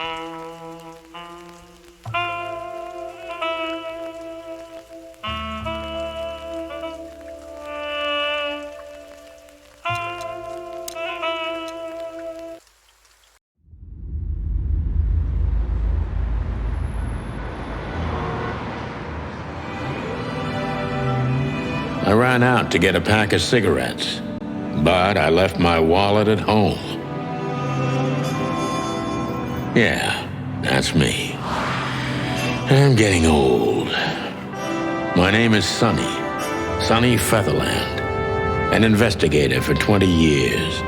I ran out to get a pack of cigarettes, but I left my wallet at home. Yeah, that's me. I'm getting old. My name is Sonny Featherland, an investigator for 20 years,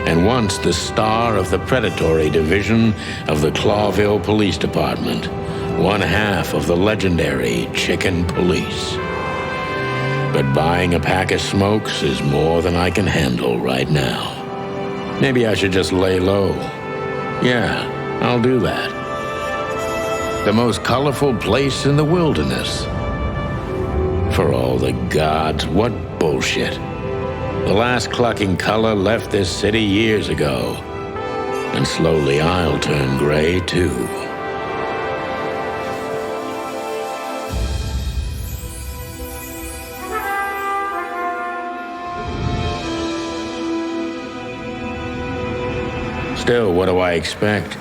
and once the star of the predatory division of the Clawville Police Department, one half of the legendary Chicken Police. But buying a pack of smokes is more than I can handle right now. Maybe I should just lay low. Yeah, I'll do that. The most colorful place in the wilderness. For all the gods, what bullshit. The last clucking color left this city years ago. And slowly I'll turn gray too. Still, what do I expect?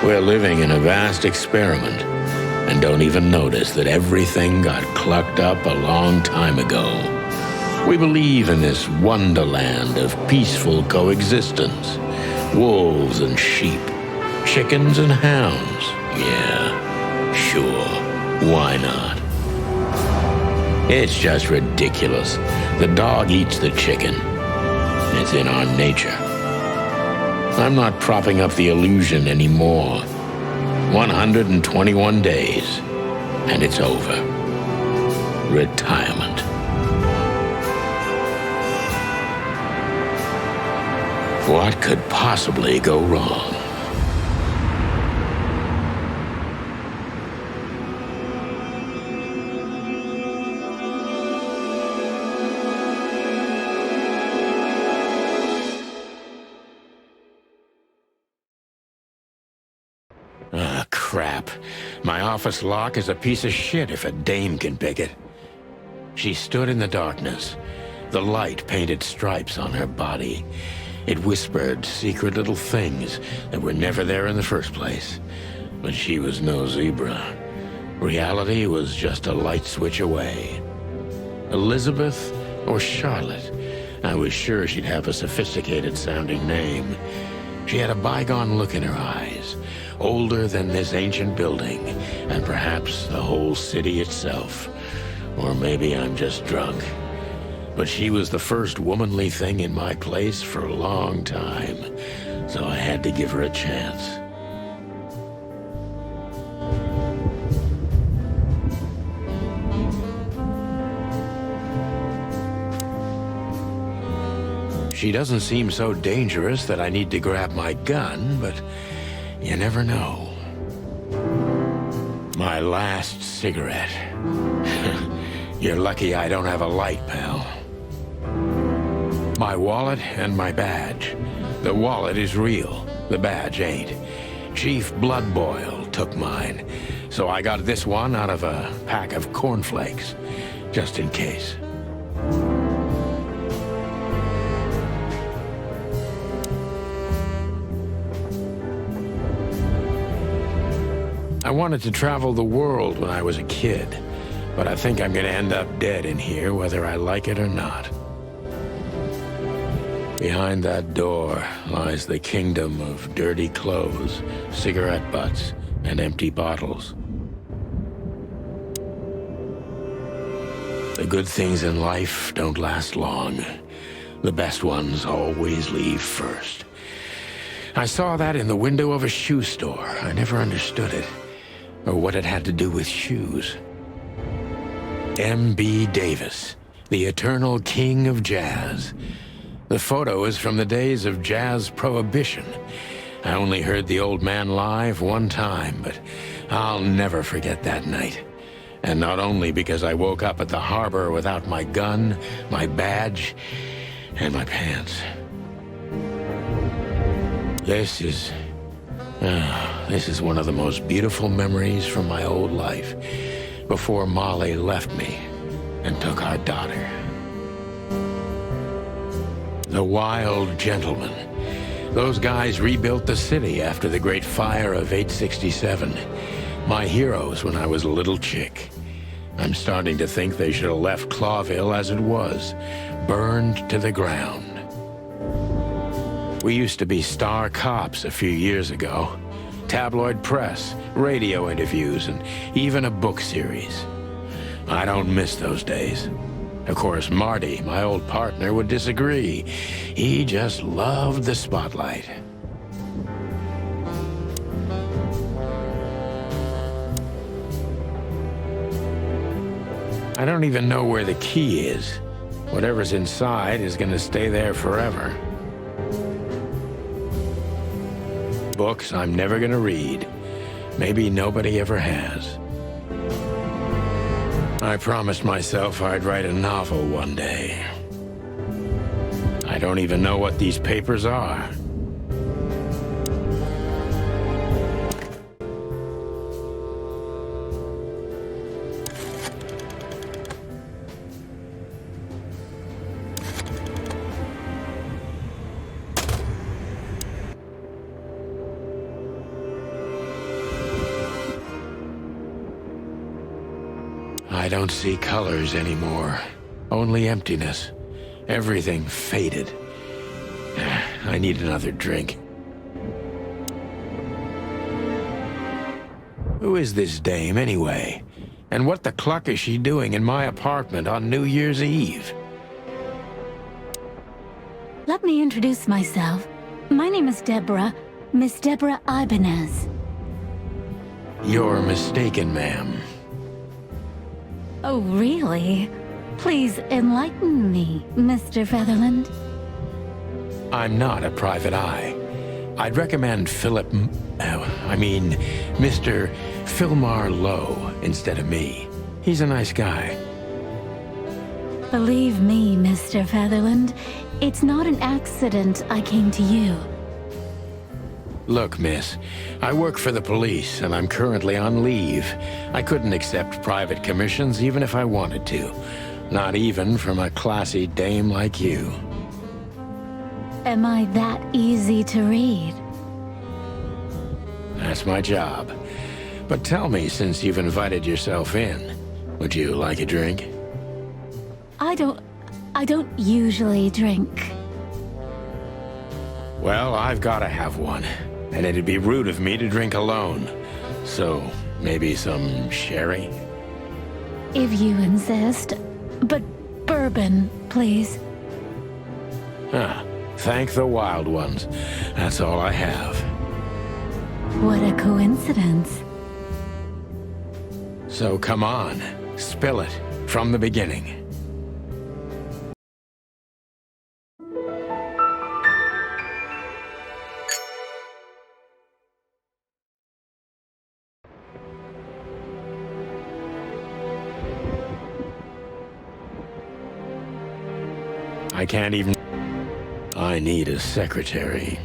We're living in a vast experiment, and don't even notice that everything got clucked up a long time ago. We believe in this wonderland of peaceful coexistence. Wolves and sheep, chickens and hounds. Yeah, sure, why not? It's just ridiculous. The dog eats the chicken. It's in our nature. I'm not propping up the illusion anymore. 121 days, and it's over. Retirement. What could possibly go wrong? Ah, crap. My office lock is a piece of shit if a dame can pick it. She stood in the darkness. The light painted stripes on her body. It whispered secret little things that were never there in the first place. But she was no zebra. Reality was just a light switch away. Elizabeth or Charlotte? I was sure she'd have a sophisticated-sounding name. She had a bygone look in her eyes. Older than this ancient building, and perhaps the whole city itself. Or maybe I'm just drunk. But she was the first womanly thing in my place for a long time, so I had to give her a chance. She doesn't seem so dangerous that I need to grab my gun, but you never know. My last cigarette. You're lucky I don't have a light, pal. My wallet and my badge. The wallet is real. The badge ain't. Chief Bloodboil took mine, so I got this one out of a pack of cornflakes, just in case. I wanted to travel the world when I was a kid, but I think I'm gonna end up dead in here whether I like it or not. Behind that door lies the kingdom of dirty clothes, cigarette butts, and empty bottles. The good things in life don't last long. The best ones always leave first. I saw that in the window of a shoe store. I never understood it, or what it had to do with shoes. M.B. Davis, the eternal king of jazz. The photo is from the days of jazz prohibition. I only heard the old man live one time, but I'll never forget that night. And not only because I woke up at the harbor without my gun, my badge, and my pants. This is This is one of the most beautiful memories from my old life, before Molly left me and took our daughter. The Wild Gentlemen. Those guys rebuilt the city after the Great Fire of 867. My heroes when I was a little chick. I'm starting to think they should have left Clawville as it was, burned to the ground. We used to be star cops a few years ago. Tabloid press, radio interviews, and even a book series. I don't miss those days. Of course, Marty, my old partner, would disagree. He just loved the spotlight. I don't even know where the key is. Whatever's inside is gonna stay there forever. Books I'm never gonna read. Maybe nobody ever has. I promised myself I'd write a novel one day. I don't even know what these papers are. I don't see colors anymore. Only emptiness. Everything faded. I need another drink. Who is this dame, anyway? And what the cluck is she doing in my apartment on New Year's Eve? Let me introduce myself. My name is Deborah, Miss Deborah Ibanez. You're mistaken, ma'am. Oh, really? Please enlighten me, Mr. Featherland. I'm not a private eye. I'd recommend Mr. Philmar Lowe instead of me. He's a nice guy. Believe me, Mr. Featherland, it's not an accident I came to you. Look, miss, I work for the police, and I'm currently on leave. I couldn't accept private commissions even if I wanted to. Not even from a classy dame like you. Am I that easy to read? That's my job. But tell me, since you've invited yourself in, would you like a drink? I don't usually drink. Well, I've gotta have one. And it'd be rude of me to drink alone. So, maybe some sherry? If you insist. But bourbon, please. Thank the wild ones. That's all I have. What a coincidence. So come on, spill it from the beginning. I can't even... I need a secretary.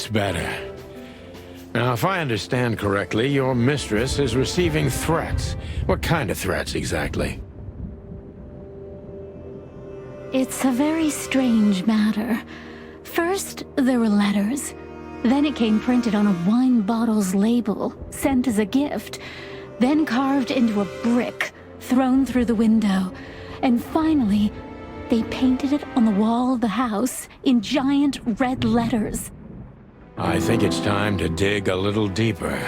That's better. Now, if I understand correctly, your mistress is receiving threats. What kind of threats, exactly? It's a very strange matter. First, there were letters. Then it came printed on a wine bottle's label, sent as a gift. Then carved into a brick, thrown through the window. And finally, they painted it on the wall of the house in giant red letters. I think it's time to dig a little deeper.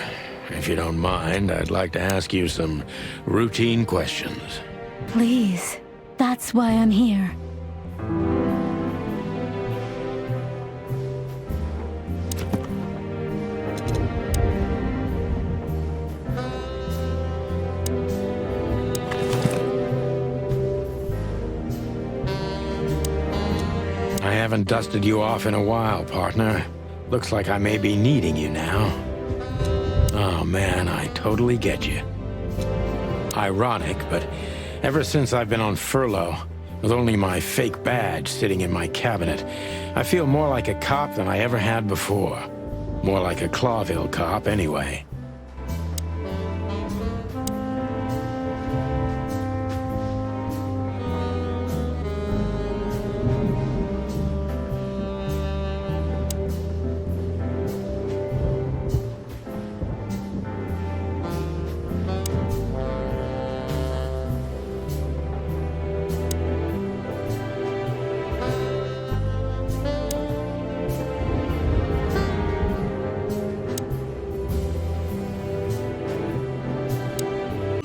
If you don't mind, I'd like to ask you some routine questions. Please, that's why I'm here. I haven't dusted you off in a while, partner. Looks like I may be needing you now. Oh man, I totally get you. Ironic, but ever since I've been on furlough, with only my fake badge sitting in my cabinet, I feel more like a cop than I ever had before. More like a Clawville cop, anyway.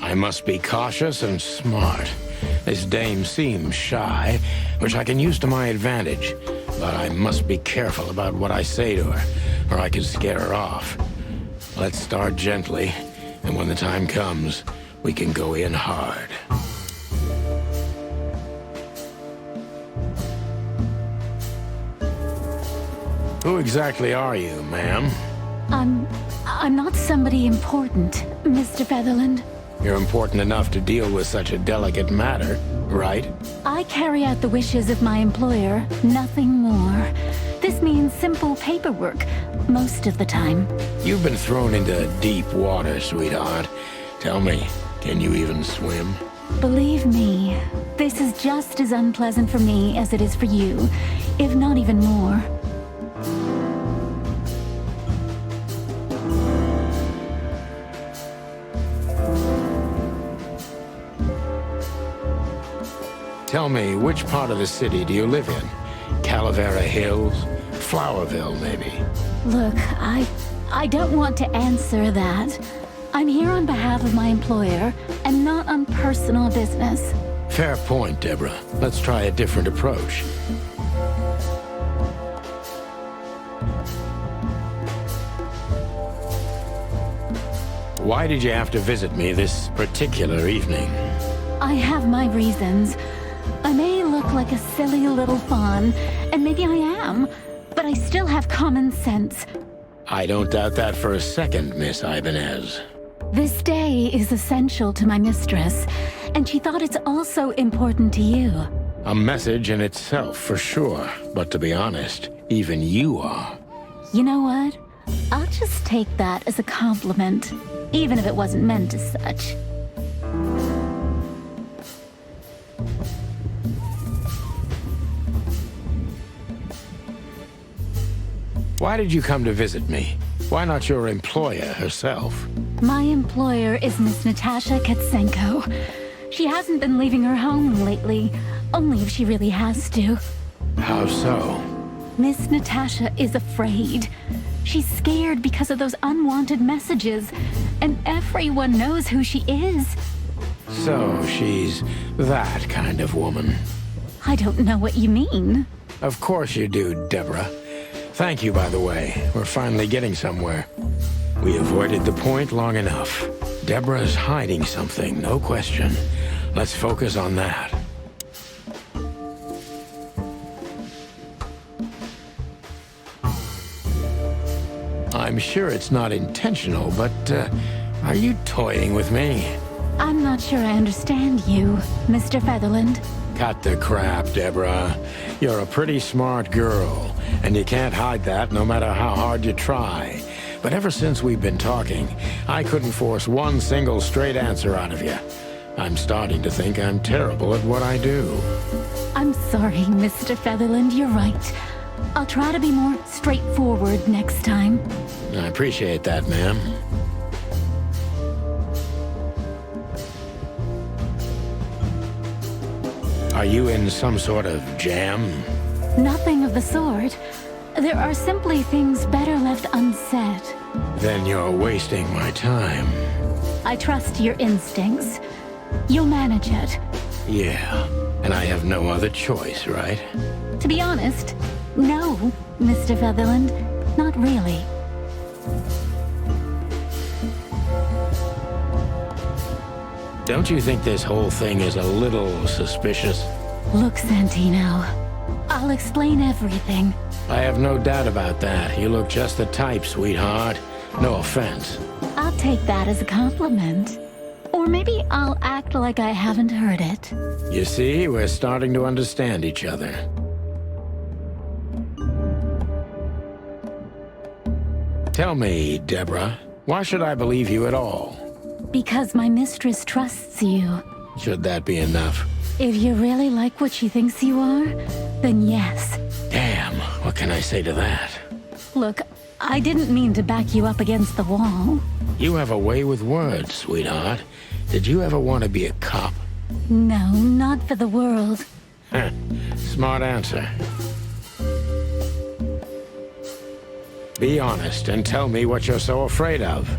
I must be cautious and smart. This dame seems shy, which I can use to my advantage. But I must be careful about what I say to her, or I could scare her off. Let's start gently, and when the time comes, we can go in hard. Who exactly are you, ma'am? I'm not somebody important, Mr. Featherland. You're important enough to deal with such a delicate matter, right? I carry out the wishes of my employer, nothing more. This means simple paperwork, most of the time. You've been thrown into deep water, sweetheart. Tell me, can you even swim? Believe me, this is just as unpleasant for me as it is for you, if not even more. Tell me, which part of the city do you live in? Calavera Hills? Flowerville, maybe? Look, I don't want to answer that. I'm here on behalf of my employer, and not on personal business. Fair point, Deborah. Let's try a different approach. Why did you have to visit me this particular evening? I have my reasons. I may look like a silly little fawn, and maybe I am, but I still have common sense. I don't doubt that for a second, Miss Ibanez. This day is essential to my mistress, and she thought it's also important to you. A message in itself, for sure. But to be honest, even you are. You know what? I'll just take that as a compliment, even if it wasn't meant as such. Why did you come to visit me? Why not your employer herself? My employer is Miss Natasha Katsenko. She hasn't been leaving her home lately, only if she really has to. How so? Miss Natasha is afraid. She's scared because of those unwanted messages, and everyone knows who she is. So she's that kind of woman. I don't know what you mean. Of course you do, Deborah. Thank you, by the way. We're finally getting somewhere. We avoided the point long enough. Deborah's hiding something, no question. Let's focus on that. I'm sure it's not intentional, but, are you toying with me? I'm not sure I understand you, Mr. Featherland. Cut the crap, Deborah. You're a pretty smart girl, and you can't hide that no matter how hard you try. But ever since we've been talking, I couldn't force one single straight answer out of you. I'm starting to think I'm terrible at what I do. I'm sorry, Mr. Featherland, you're right. I'll try to be more straightforward next time. I appreciate that, ma'am. Are you in some sort of jam? Nothing of the sort. There are simply things better left unsaid. Then you're wasting my time. I trust your instincts. You'll manage it. Yeah, and I have no other choice, right? To be honest, no, Mr. Featherland. Not really. Don't you think this whole thing is a little suspicious? Look, Santino, I'll explain everything. I have no doubt about that. You look just the type, sweetheart. No offense. I'll take that as a compliment. Or maybe I'll act like I haven't heard it. You see, we're starting to understand each other. Tell me, Deborah, why should I believe you at all? Because my mistress trusts you. Should that be enough? If you really like what she thinks you are, then yes. Damn, what can I say to that? Look, I didn't mean to back you up against the wall. You have a way with words, sweetheart. Did you ever want to be a cop? No, not for the world. Heh, smart answer. Be honest and tell me what you're so afraid of.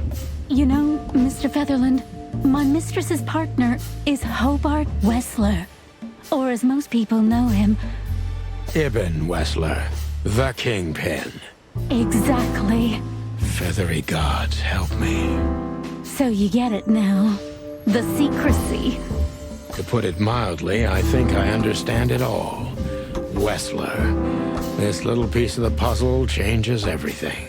You know, Mr. Featherland, my mistress's partner is Hobart Wessler. Or as most people know him... Ibn Wessler, the Kingpin. Exactly. Feathery gods, help me. So you get it now. The secrecy. To put it mildly, I think I understand it all. Wessler. This little piece of the puzzle changes everything.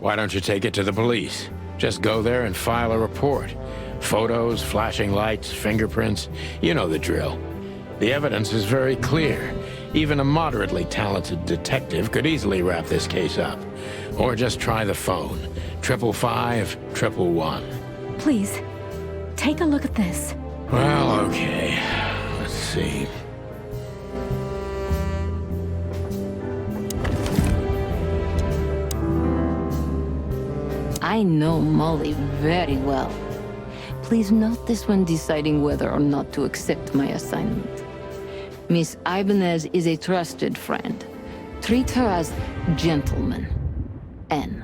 Why don't you take it to the police? Just go there and file a report. Photos, flashing lights, fingerprints, you know the drill. The evidence is very clear. Even a moderately talented detective could easily wrap this case up. Or just try the phone. 555-111. Please, take a look at this. Well, okay. Let's see. I know Molly very well. Please note this when deciding whether or not to accept my assignment. Miss Ibanez is a trusted friend. Treat her as gentleman. N.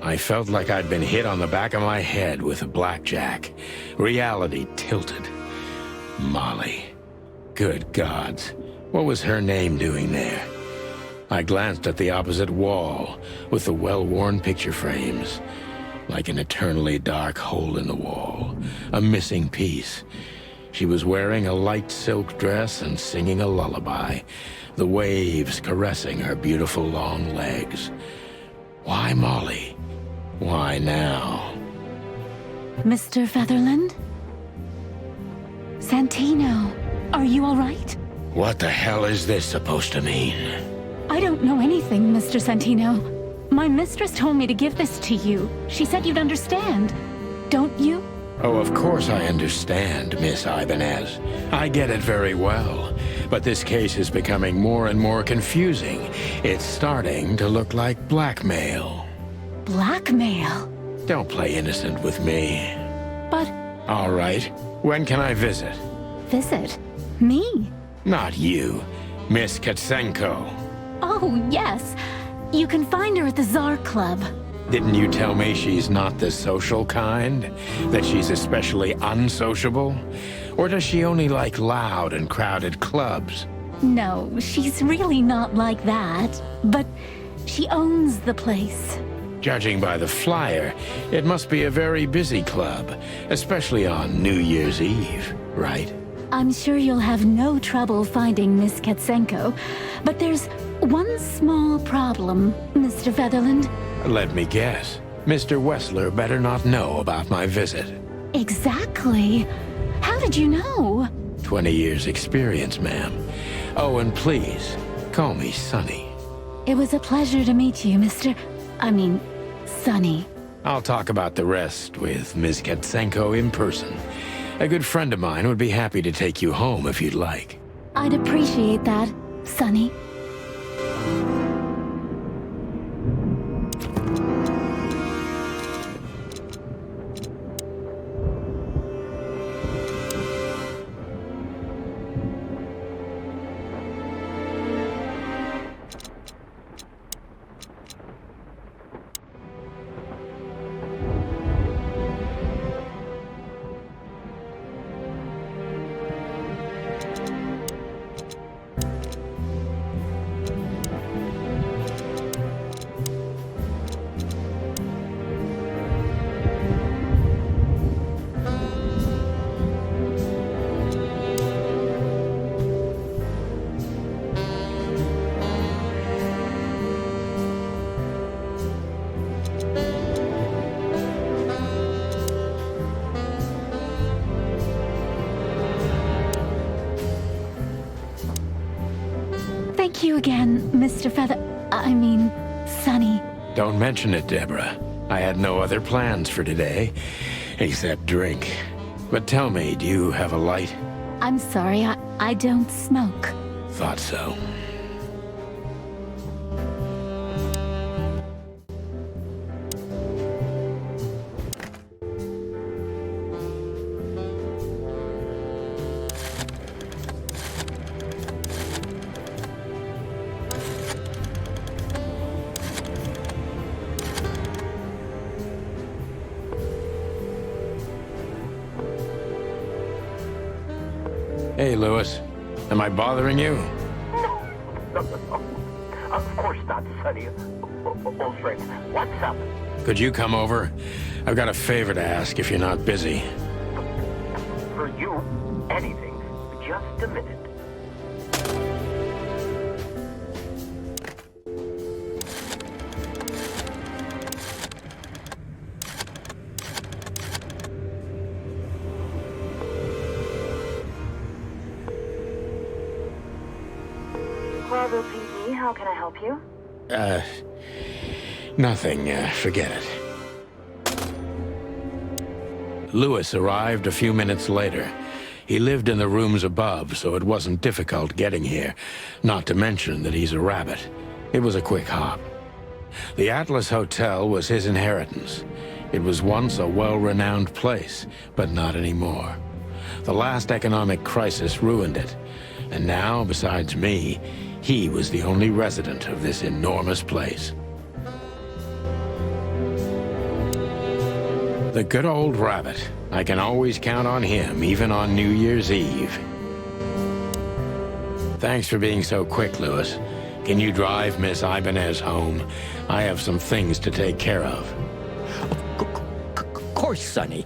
I felt like I'd been hit on the back of my head with a blackjack. Reality tilted. Molly. Good gods. What was her name doing there? I glanced at the opposite wall, with the well-worn picture frames. Like an eternally dark hole in the wall. A missing piece. She was wearing a light silk dress and singing a lullaby. The waves caressing her beautiful long legs. Why Molly? Why now? Mr. Featherland? Santino, are you all right? What the hell is this supposed to mean? I don't know anything, Mr. Santino. My mistress told me to give this to you. She said you'd understand. Don't you? Oh, of course I understand, Miss Ibanez. I get it very well. But this case is becoming more and more confusing. It's starting to look like blackmail. Blackmail? Don't play innocent with me. But... All right. When can I visit? Visit? Me? Not you. Miss Katsenko. Oh, yes. You can find her at the Tsar Club. Didn't you tell me she's not the social kind? That she's especially unsociable? Or does she only like loud and crowded clubs? No, she's really not like that. But she owns the place. Judging by the flyer, it must be a very busy club, especially on New Year's Eve, right? I'm sure you'll have no trouble finding Miss Katsenko, but there's one small problem, Mr. Featherland. Let me guess. Mr. Wessler better not know about my visit. Exactly. How did you know? 20 years experience, ma'am. Oh, and please, call me Sonny. It was a pleasure to meet you, Sonny. I'll talk about the rest with Ms. Katsenko in person. A good friend of mine would be happy to take you home if you'd like. I'd appreciate that, Sonny. Thank you again, Mr. Sonny. Don't mention it, Deborah. I had no other plans for today, except drink. But tell me, do you have a light? I'm sorry, I don't smoke. Thought so. Hey, Lewis. Am I bothering you? No. Of course not, Sonny. Old friend, what's up? Could you come over? I've got a favor to ask if you're not busy. For you, anything. Just a minute. Bravo PD, how can I help you? Nothing. Forget it. Lewis arrived a few minutes later. He lived in the rooms above, so it wasn't difficult getting here, not to mention that he's a rabbit. It was a quick hop. The Atlas Hotel was his inheritance. It was once a well-renowned place, but not anymore. The last economic crisis ruined it, and now, besides me, he was the only resident of this enormous place. The good old rabbit. I can always count on him, even on New Year's Eve. Thanks for being so quick, Lewis. Can you drive Miss Ibanez home? I have some things to take care of. Of course, Sonny.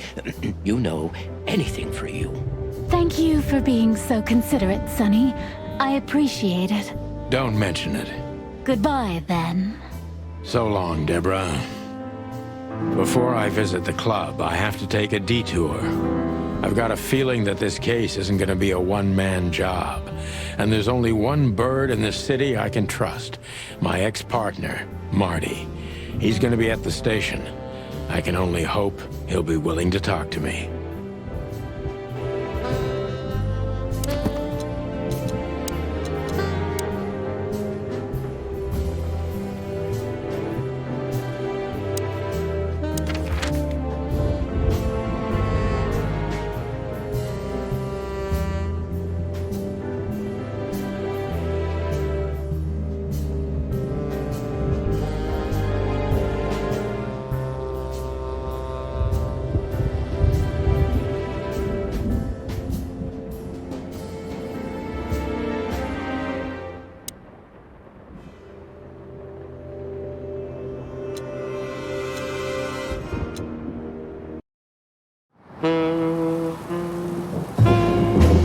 You know, anything for you. Thank you for being so considerate, Sonny. I appreciate it. Don't mention it. Goodbye, then. So long, Deborah. Before I visit the club, I have to take a detour. I've got a feeling that this case isn't going to be a one-man job. And there's only one bird in this city I can trust. My ex-partner, Marty. He's going to be at the station. I can only hope he'll be willing to talk to me.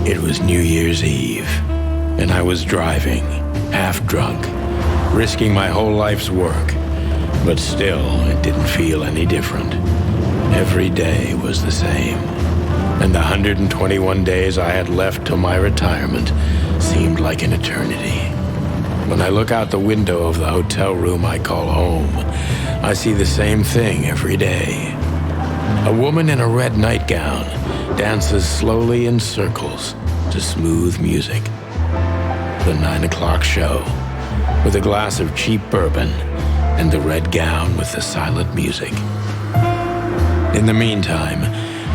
It was New Year's Eve, and I was driving, half drunk, risking my whole life's work. But still, it didn't feel any different. Every day was the same. And the 121 days I had left till my retirement seemed like an eternity. When I look out the window of the hotel room I call home, I see the same thing every day. A woman in a red nightgown dances slowly in circles to smooth music. The 9 o'clock show, with a glass of cheap bourbon and the red gown with the silent music. In the meantime,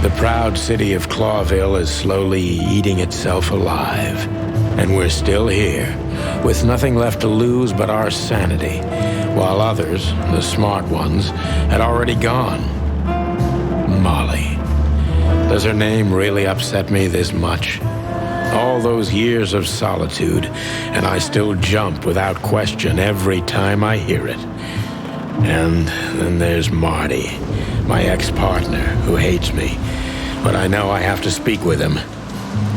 the proud city of Clawville is slowly eating itself alive. And we're still here, with nothing left to lose but our sanity, while others, the smart ones, had already gone. Molly. Does her name really upset me this much? All those years of solitude, and I still jump without question every time I hear it. And then there's Marty, my ex-partner, who hates me. But I know I have to speak with him,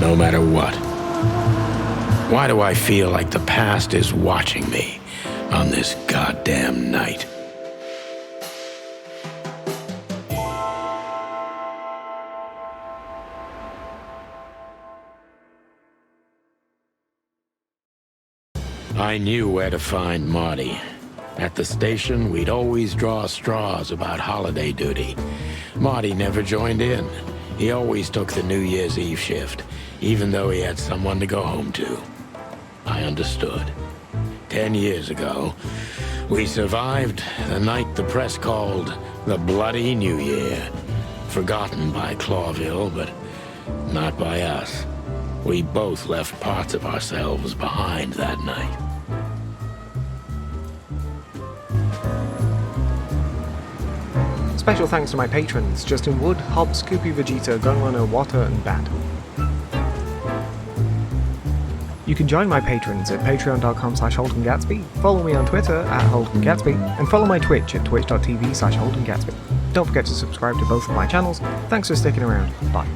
no matter what. Why do I feel like the past is watching me on this goddamn night? I knew where to find Marty. At the station, we'd always draw straws about holiday duty. Marty never joined in. He always took the New Year's Eve shift, even though he had someone to go home to. I understood. 10 years ago, we survived the night the press called the Bloody New Year. Forgotten by Clawville, but not by us. We both left parts of ourselves behind that night. Special thanks to my patrons, Justin Wood, Hobbs, Scoopy Vegeta, Gunrunner, Water, and Bad. You can join my patrons at patreon.com/HoldenGatsby, follow me on Twitter at HoldenGatsby, and follow my Twitch at twitch.tv/HoldenGatsby. Don't forget to subscribe to both of my channels. Thanks for sticking around. Bye.